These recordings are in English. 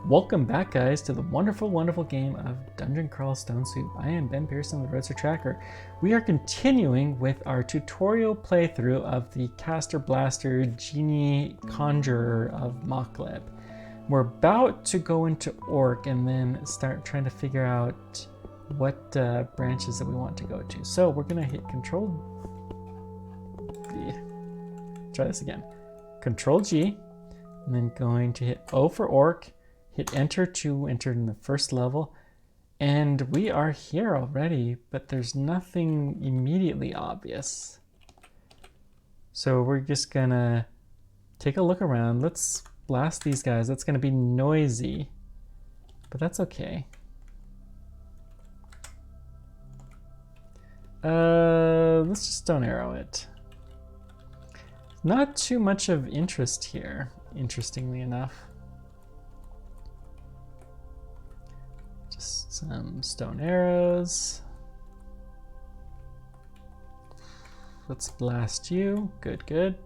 Welcome back, guys, to the wonderful, wonderful game of Dungeon Crawl Stone Soup. I am Ben Pearson, the Roadster Tracker. We are continuing with our tutorial playthrough of the Caster Blaster Djinni Conjurer of Mokleb. We're about to go into Orc and then start trying to figure out what branches that we want to go to. So we're going to hit Control V. Try this again. Control G, and then going to hit O for Orc. Hit enter to enter in the first level, and we are here already, but there's nothing immediately obvious. So we're just gonna take a look around. Let's blast these guys. That's gonna be noisy, but that's okay. Let's just stone arrow it. Not too much of interest here, interestingly enough. Just some stone arrows. Let's blast you. Good, good.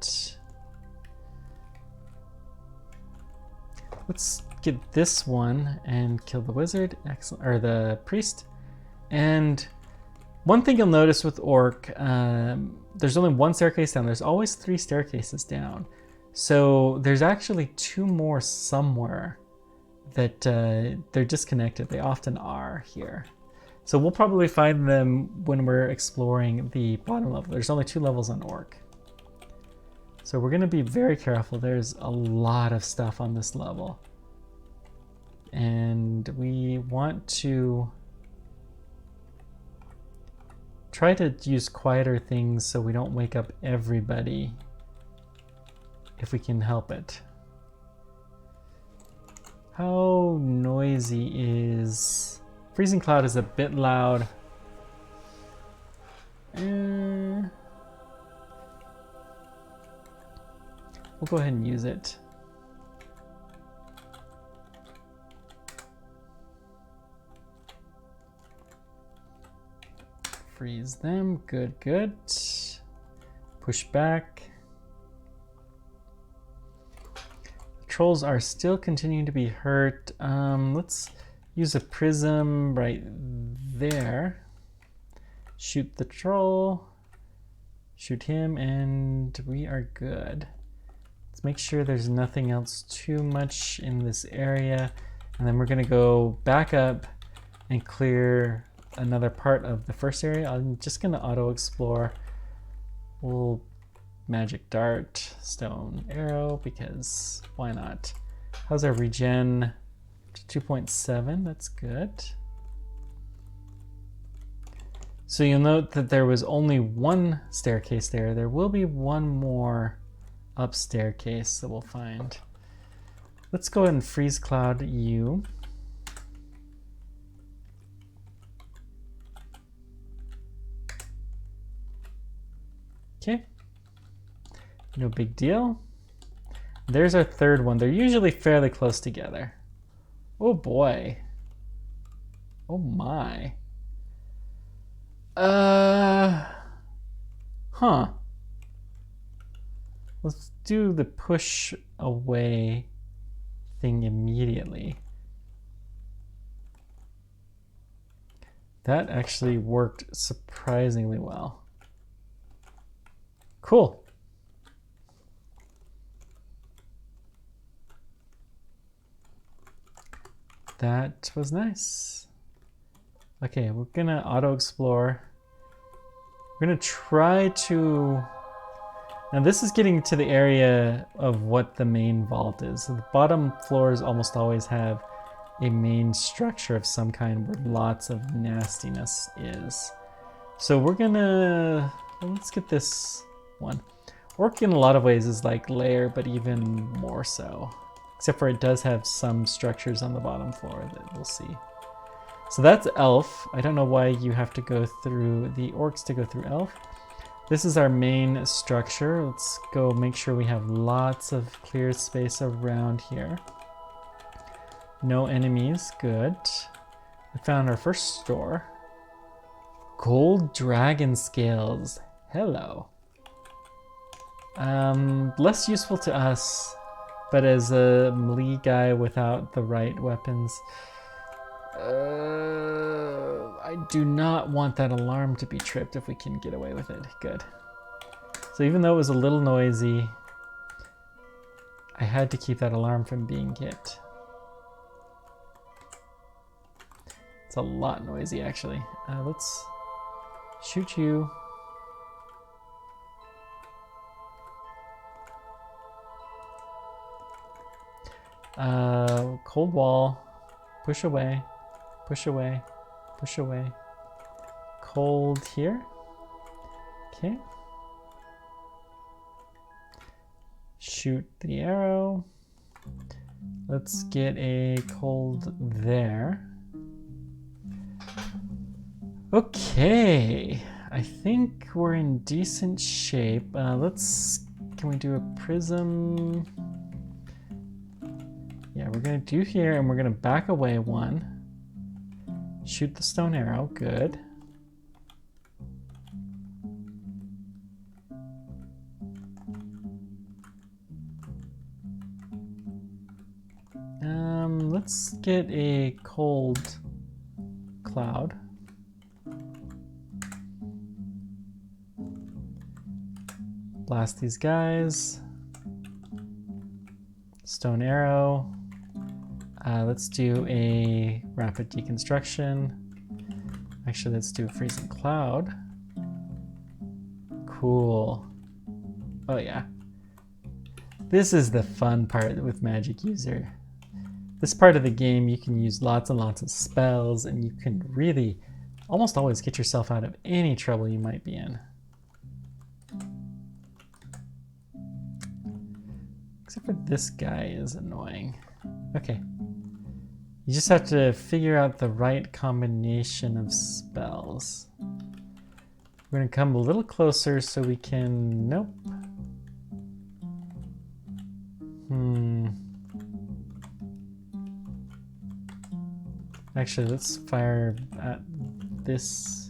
Let's get this one and kill the wizard. Excellent, or the priest. And one thing you'll notice with Orc, there's only one staircase down. There's always 3 staircases down. So there's actually 2 more somewhere that they're disconnected. They often are here. So we'll probably find them when we're exploring the bottom level. There's only 2 levels on Orc. So we're gonna be very careful. There's a lot of stuff on this level. And we want to try to use quieter things so we don't wake up everybody if we can help it. How noisy is... Freezing Cloud is a bit loud. We'll go ahead and use it. Freeze them. Good, good. Push back. Trolls are still continuing to be hurt. Let's use a prism right there. Shoot the troll. Shoot him, and we are good. Let's make sure there's nothing else too much in this area. And then we're gonna go back up and clear another part of the first area. I'm just gonna auto explore. We'll magic dart, stone arrow, because why not? How's our regen? 2.7, that's good. So you'll note that there was only 1 staircase there. There will be 1 more up staircase that we'll find. Let's go ahead and freeze cloud you. Okay. No big deal. There's our third one. They're usually fairly close together. Oh boy. Oh my. Huh. Let's do the push away thing immediately. That actually worked surprisingly well. Cool. That was nice. Okay, we're gonna auto explore. We're gonna try to... Now this is getting to the area of what the main vault is. So the bottom floors almost always have a main structure of some kind where lots of nastiness is. So we're gonna... Well, let's get this one. Orc in a lot of ways is like Lair, but even more so. Except for it does have some structures on the bottom floor that we'll see. So that's Elf. I don't know why you have to go through the Orcs to go through Elf. This is our main structure. Let's go make sure we have lots of clear space around here. No enemies, good. We found our first store. Gold dragon scales, hello. Less useful to us but as a melee guy without the right weapons, I do not want that alarm to be tripped if we can get away with it. Good. So even though it was a little noisy, I had to keep that alarm from being hit. It's a lot noisy, actually. Let's shoot you. Cold wall. Push away. Push away. Push away. Cold here. Okay. Shoot the arrow. Let's get a cold there. Okay, I think we're in decent shape. Can we do a prism? Yeah, we're gonna do here, and we're gonna back away one. Shoot the stone arrow, good. Let's get a cold cloud. Blast these guys. Stone arrow. Let's do a rapid deconstruction. Actually, let's do a freezing cloud. Cool. Oh yeah. This is the fun part with Magic User. This part of the game, you can use lots and lots of spells, and you can really almost always get yourself out of any trouble you might be in. Except for this guy is annoying. Okay. You just have to figure out the right combination of spells. We're gonna come a little closer so we can, nope. Actually, let's fire at this.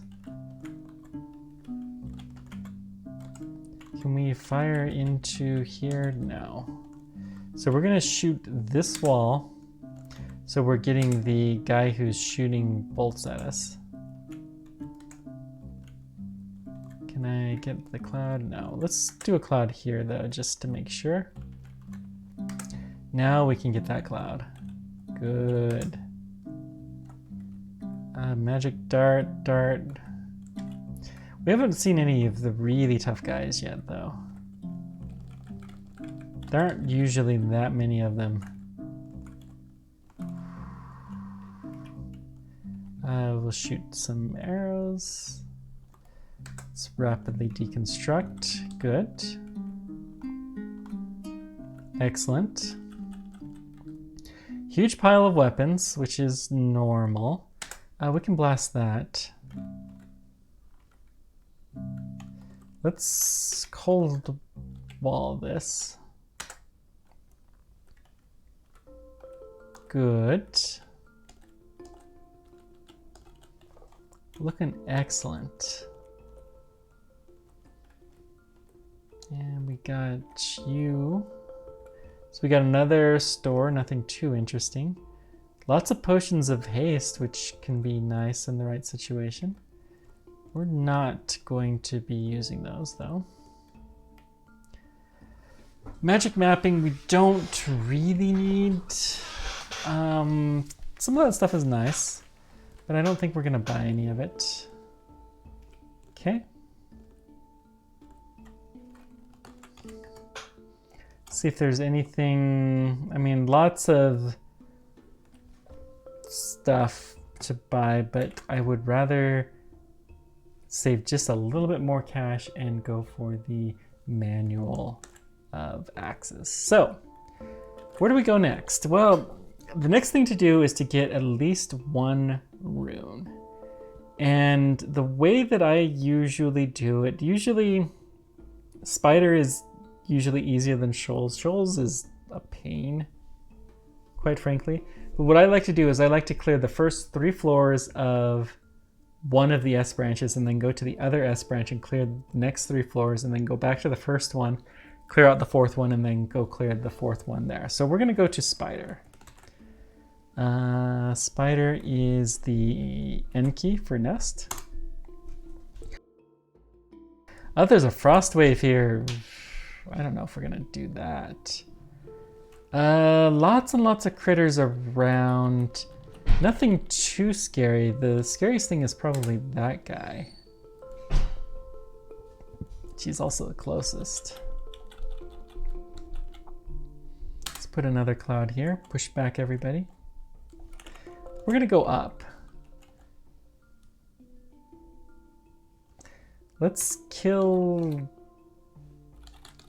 Can we fire into here? No. So we're gonna shoot this wall. So we're getting the guy who's shooting bolts at us. Can I get the cloud? No. Let's do a cloud here though, just to make sure. Now we can get that cloud. Good. Magic dart. We haven't seen any of the really tough guys yet though. There aren't usually that many of them. We'll shoot some arrows. Let's rapidly deconstruct. Good. Excellent. Huge pile of weapons, which is normal. We can blast that. Let's cold wall this. Good. Looking excellent. And we got you. So we got another store, nothing too interesting. Lots of potions of haste, which can be nice in the right situation. We're not going to be using those though. Magic mapping we don't really need. Some of that stuff is nice, but I don't think we're gonna buy any of it. Okay. See if there's anything, I mean, lots of stuff to buy, but I would rather save just a little bit more cash and go for the manual of axes. So where do we go next? Well, the next thing to do is to get at least one rune. And the way that I usually do it, Spider is usually easier than Shoals. Shoals is a pain, quite frankly. But what I like to do is I like to clear the first 3 floors of one of the S branches and then go to the other S branch and clear the next 3 floors and then go back to the first one, clear out the fourth one and then go clear the fourth one there. So we're gonna go to spider. Spider is the N key for nest. Oh, there's a frost wave here. I don't know if we're gonna do that. Lots and lots of critters around. Nothing too scary. The scariest thing is probably that guy. She's also the closest. Let's put another cloud here. Push back everybody. We're gonna go up. Let's kill...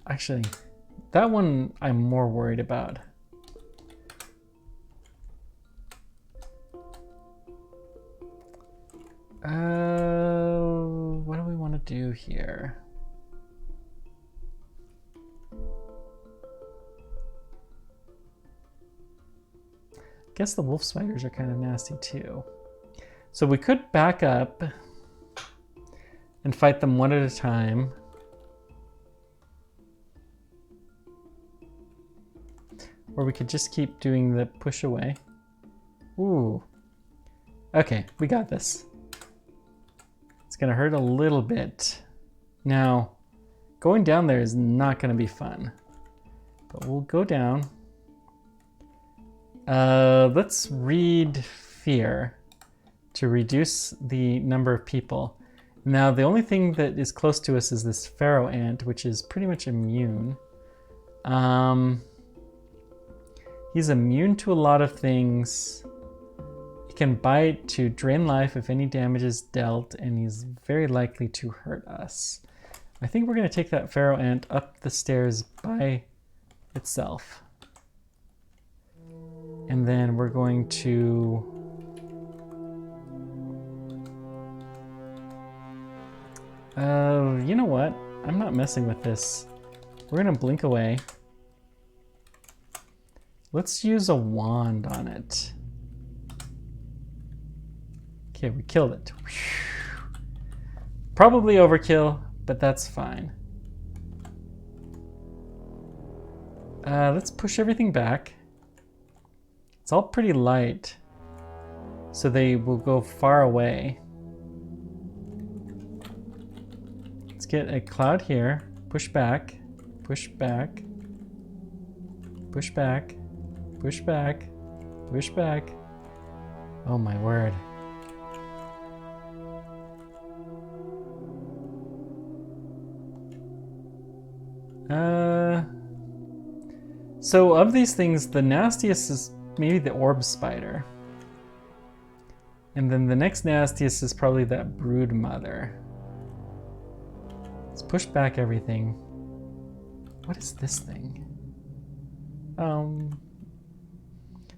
Actually, that one I'm more worried about. What do we want to do here? I guess the wolf spiders are kind of nasty too. So we could back up and fight them one at a time. Or we could just keep doing the push away. Ooh. Okay, we got this. It's gonna hurt a little bit. Now, going down there is not gonna be fun. But we'll go down. Let's read fear to reduce the number of people. Now, the only thing that is close to us is this pharaoh ant, which is pretty much immune. He's immune to a lot of things. He can bite to drain life if any damage is dealt, and he's very likely to hurt us. I think we're going to take that pharaoh ant up the stairs by itself. And then we're going to... you know what? I'm not messing with this. We're going to blink away. Let's use a wand on it. Okay, we killed it. Probably overkill, but that's fine. Let's push everything back. It's all pretty light, so they will go far away. Let's get a cloud here. Push back, push back, push back, push back, push back. Oh my word. So of these things, the nastiest is maybe the orb spider. And then the next nastiest is probably that brood mother. Let's push back everything. What is this thing?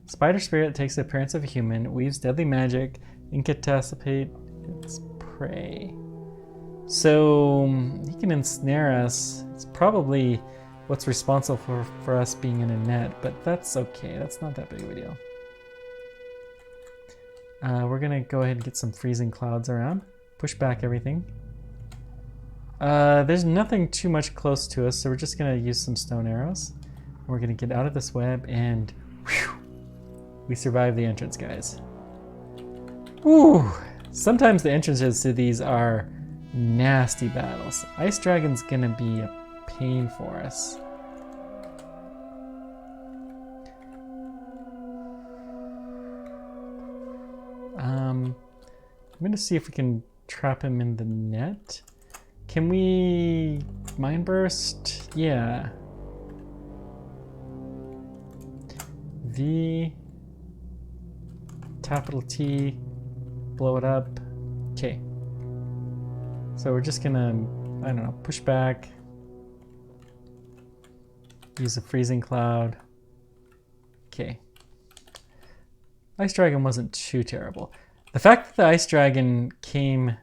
Spider spirit takes the appearance of a human, weaves deadly magic, incapacitate its prey. So he can ensnare us. It's probably what's responsible for us being in a net, but that's okay. That's not that big of a deal. We're gonna go ahead and get some freezing clouds around. Push back everything. There's nothing too much close to us, so we're just gonna use some stone arrows. We're gonna get out of this web and whew, we survived the entrance, guys. Ooh, sometimes the entrances to these are nasty battles. Ice Dragon's gonna be a pain for us. I'm gonna see if we can trap him in the net. Can we Mind Burst? Yeah. V, capital T, blow it up. Okay. So we're just gonna, I don't know, push back. Use a freezing cloud. Okay. Ice Dragon wasn't too terrible. The fact that the Ice Dragon came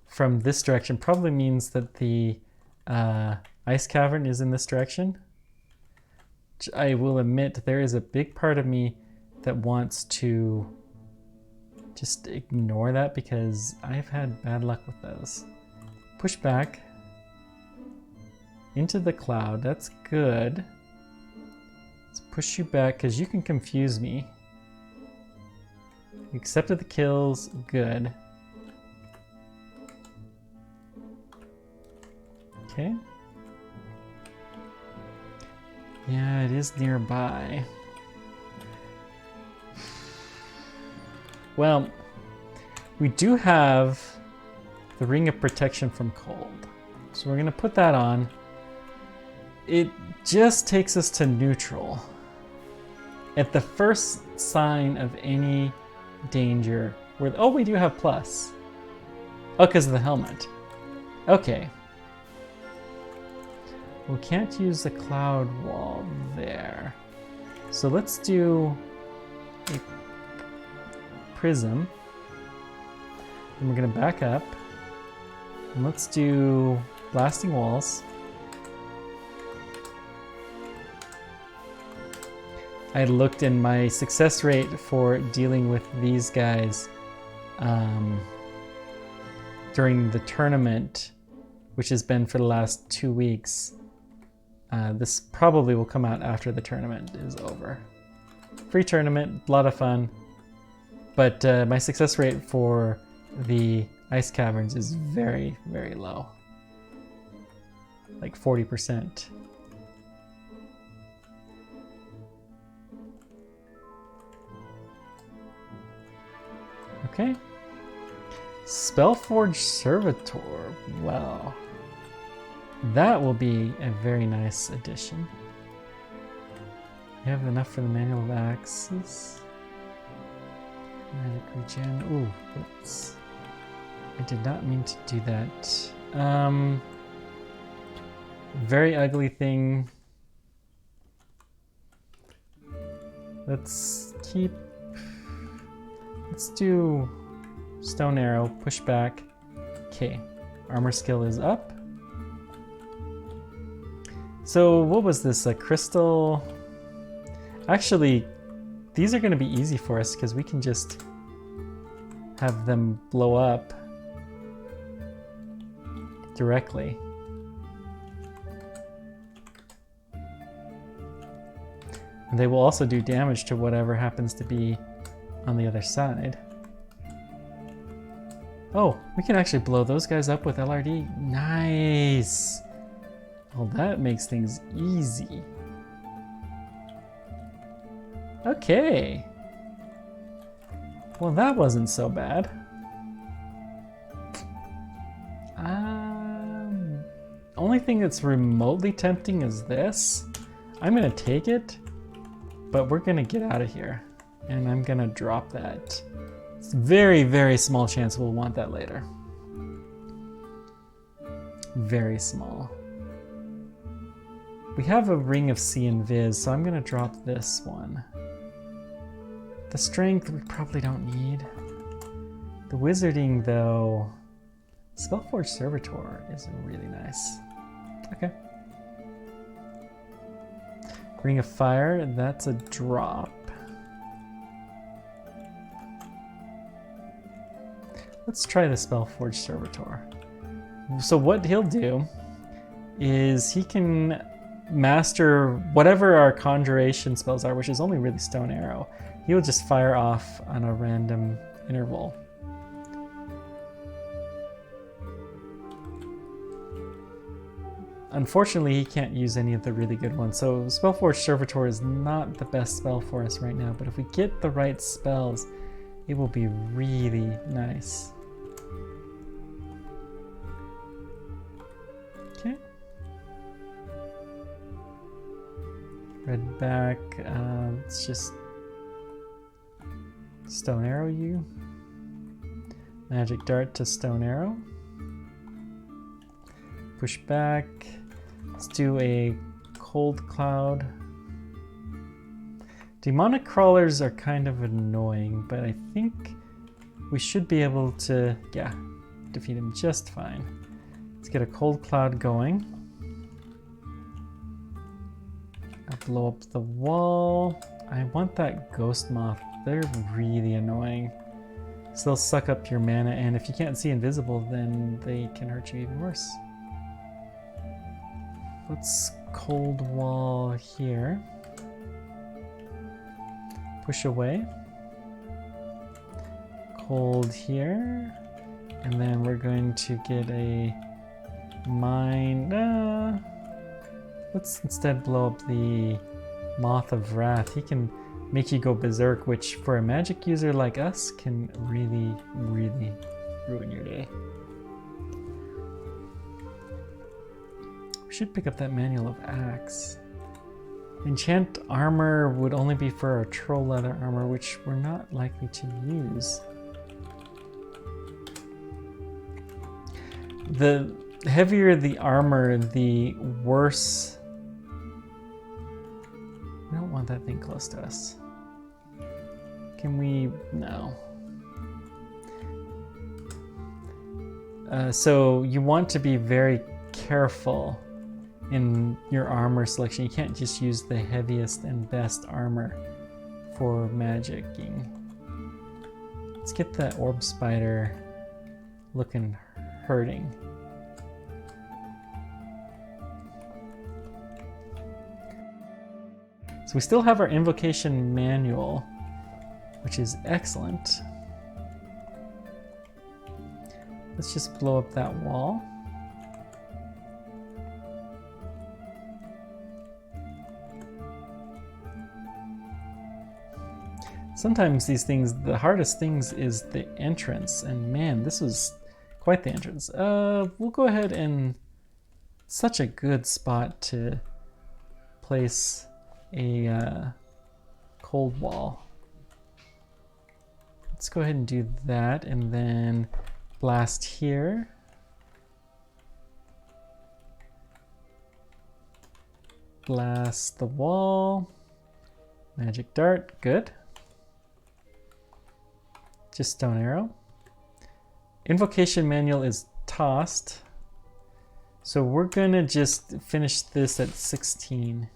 from this direction probably means that the Ice Cavern is in this direction. I will admit there is a big part of me that wants to just ignore that because I've had bad luck with those. Push back. into the cloud. That's good. Let's push you back because you can confuse me. You accepted the kills. Good. Okay. Yeah, it is nearby. Well, we do have the Ring of Protection from Cold. So we're going to put that on. It just takes us to neutral. At the first sign of any danger, oh, we do have plus. Oh, because of the helmet. Okay. We can't use the cloud wall there. So let's do a prism. And we're going to back up. And let's do blasting walls. I looked in my success rate for dealing with these guys during the tournament, which has been for the last 2 weeks. This probably will come out after the tournament is over. Free tournament, a lot of fun. But my success rate for the ice caverns is very, very low. Like 40%. Okay. Spellforge Servitor. Wow. That will be a very nice addition. You have enough for the manual of axes. Magic regen. Ooh, whoops. I did not mean to do that. Very ugly thing. Let's do stone arrow, push back. Okay, armor skill is up. So what was this, a crystal? Actually, these are gonna be easy for us because we can just have them blow up directly. And they will also do damage to whatever happens to be on the other side. Oh, we can actually blow those guys up with LRD. Nice. Well, that makes things easy. Okay. Well, that wasn't so bad. Only thing that's remotely tempting is this. I'm gonna take it, but we're gonna get out of here. And I'm gonna drop that. It's very, very small chance we'll want that later. Very small. We have a Ring of See and Viz, so I'm gonna drop this one. The Strength we probably don't need. The Wizarding though, Spellforge Servitor is really nice. Okay. Ring of Fire, that's a drop. Let's try the Spellforge Servitor. So what he'll do is he can master whatever our conjuration spells are, which is only really Stone Arrow. He will just fire off on a random interval. Unfortunately, he can't use any of the really good ones, so Spellforge Servitor is not the best spell for us right now, but if we get the right spells, it will be really nice. Okay. Red back, let's just Stone Arrow you. Magic Dart to Stone Arrow. Push back. Let's do a Cold Cloud. Demonic Crawlers are kind of annoying, but I think we should be able to, yeah, defeat him just fine. Let's get a Cold Cloud going. I'll blow up the wall. I want that Ghost Moth. They're really annoying. So they'll suck up your mana, and if you can't see invisible, then they can hurt you even worse. let's cold wall here. Push away. Cold here. And then we're going to get a mine. Let's instead blow up the Moth of Wrath. He can make you go berserk, which for a magic user like us can really, really ruin your day. We should pick up that manual of axe. Enchant armor would only be for our troll leather armor, which we're not likely to use. The heavier the armor, the worse. We don't want that thing close to us. Can we? No. So you want to be very careful in your armor selection. You can't just use the heaviest and best armor for magicking. Let's get that orb spider looking hurting. So we still have our invocation manual, which is excellent. Let's just blow up that wall. Sometimes these things, the hardest things is the entrance, and man, this was quite the entrance. We'll go ahead and such a good spot to place a cold wall. Let's go ahead and do that, and then blast here. Blast the wall. Magic dart, good. Just stone arrow. Invocation manual is tossed. So we're gonna just finish this at 16.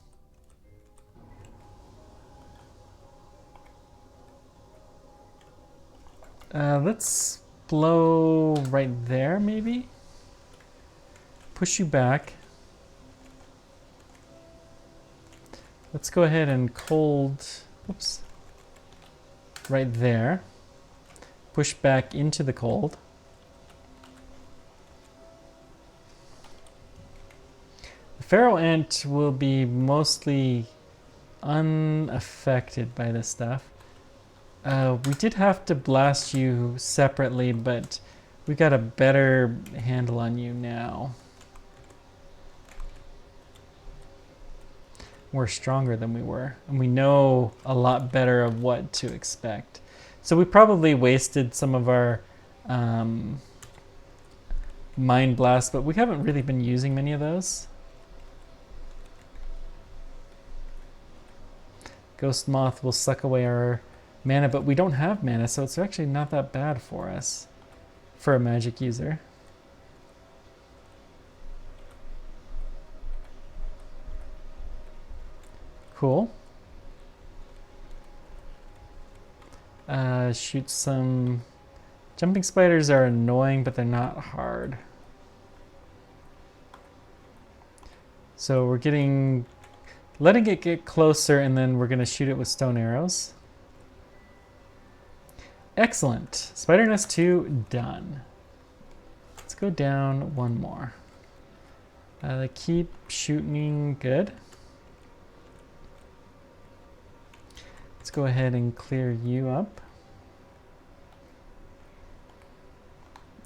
Let's blow right there, maybe? Push you back. Let's go ahead and cold, oops, right there. Push back into the cold. The Pharaoh Ant will be mostly unaffected by this stuff. We did have to blast you separately, but we got a better handle on you now. We're stronger than we were, and we know a lot better of what to expect. So we probably wasted some of our Mind Blast, but we haven't really been using many of those. Ghost Moth will suck away our mana, but we don't have mana, so it's actually not that bad for us, for a magic user. Cool. Shoot some... Jumping spiders are annoying, but they're not hard. So we're letting it get closer, and then we're gonna shoot it with stone arrows. Excellent. Spider Nest 2 done. Let's go down one more. Keep shooting, good. Let's go ahead and clear you up.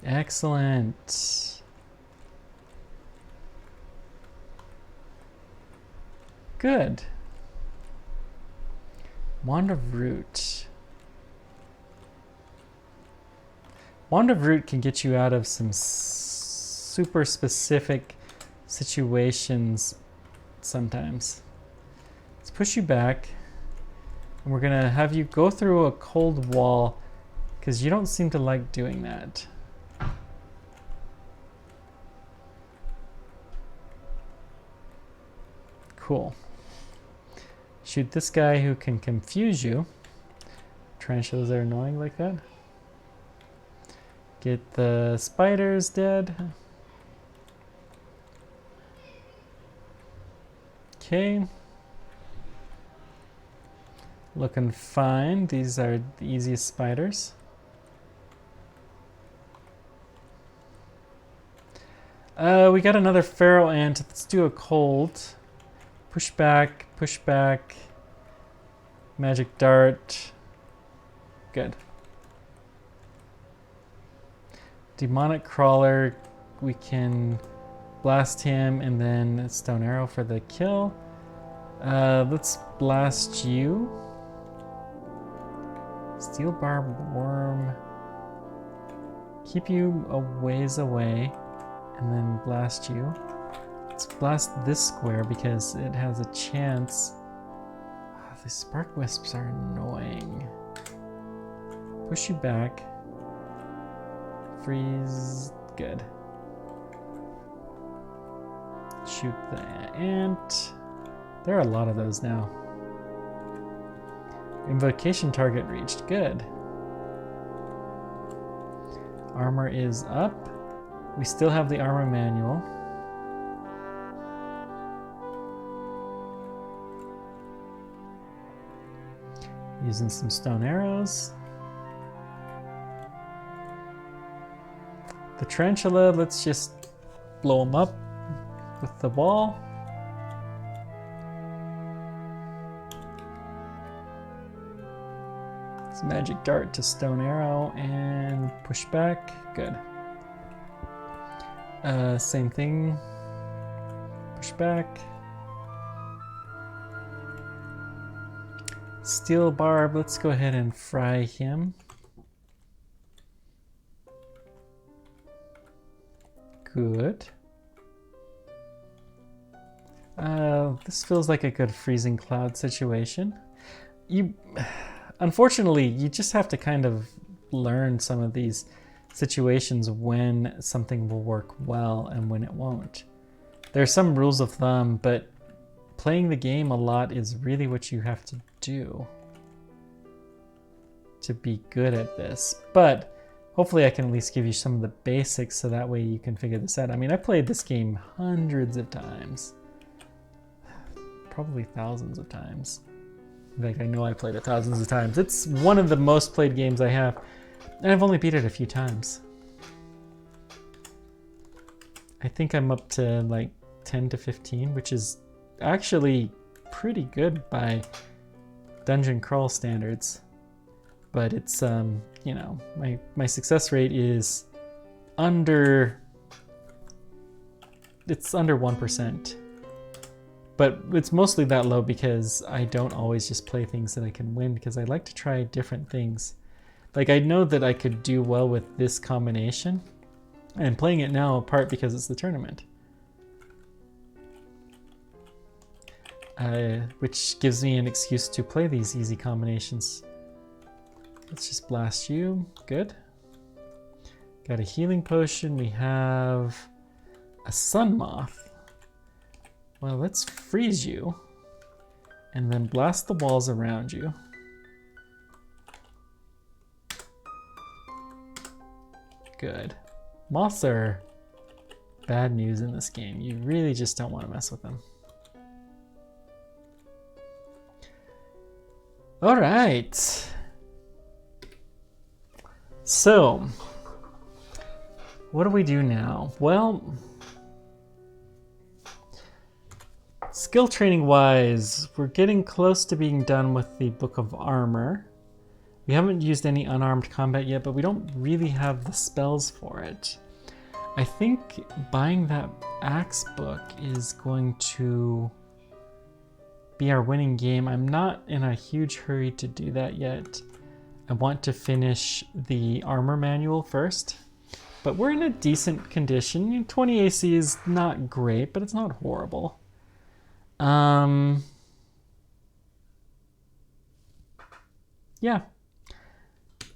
Excellent. Good. Wand of Root. Wand of Root can get you out of some super specific situations sometimes. Let's push you back. And we're gonna have you go through a cold wall because you don't seem to like doing that. Cool. Shoot this guy who can confuse you. Tarantulas are annoying like that. Get the spiders dead. Okay. Looking fine. These are the easiest spiders. We got another Pharaoh Ant. Let's do a cold. Push back, push back. Magic Dart. Good. Demonic Crawler. We can blast him and then Stone Arrow for the kill. Let's blast you. Steel Barb Worm. Keep you a ways away and then blast you. Let's blast this square because it has a chance. Oh, the Spark Wisps are annoying. Push you back. Freeze. Good. Shoot the ant. There are a lot of those now. Invocation target reached. Good. Armor is up. We still have the armor manual. Using some stone arrows. The tarantula, let's just blow them up with the wall. It's magic dart to stone arrow and push back. Good. Same thing. Push back. Steel barb, let's go ahead and fry him. Good. This feels like a good freezing cloud situation. Unfortunately, you just have to kind of learn some of these situations when something will work well and when it won't. There are some rules of thumb, but playing the game a lot is really what you have to do to be good at this. But hopefully I can at least give you some of the basics so that way you can figure this out. I mean, I played this game hundreds of times. Probably thousands of times. In fact, I know I played it thousands of times. It's one of the most played games I have, and I've only beat it a few times. I think I'm up to like 10 to 15, which is actually pretty good by dungeon crawl standards. But it's, you know, my success rate is under 1%. But it's mostly that low because I don't always just play things that I can win, because I like to try different things. Like, I know that I could do well with this combination, and I'm playing it now apart because it's the tournament. Which gives me an excuse to play these easy combinations. Let's just blast you. Good. Got a healing potion. We have a sun moth. Well, let's freeze you and then blast the walls around you. Good. Moths are bad news in this game. You really just don't want to mess with them. All right. So, what do we do now? Well, skill training wise, we're getting close to being done with the Book of Armor. We haven't used any unarmed combat yet, but we don't really have the spells for it. I think buying that axe book is going to be our winning game. I'm not in a huge hurry to do that yet. I want to finish the armor manual first, but we're in a decent condition. 20 AC is not great, but it's not horrible. Yeah.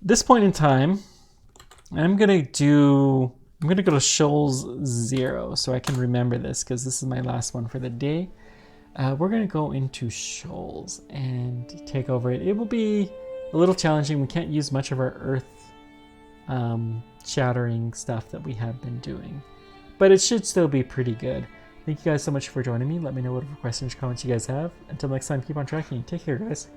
This point in time, I'm gonna go to Shoals 0 so I can remember this, because this is my last one for the day. We're gonna go into Shoals and take over it. It will be a little challenging. We can't use much of our earth shattering stuff that we have been doing, but it should still be pretty good. Thank you guys so much for joining me. Let me know whatever questions or comments you guys have. Until next time, keep on tracking. Take care, guys.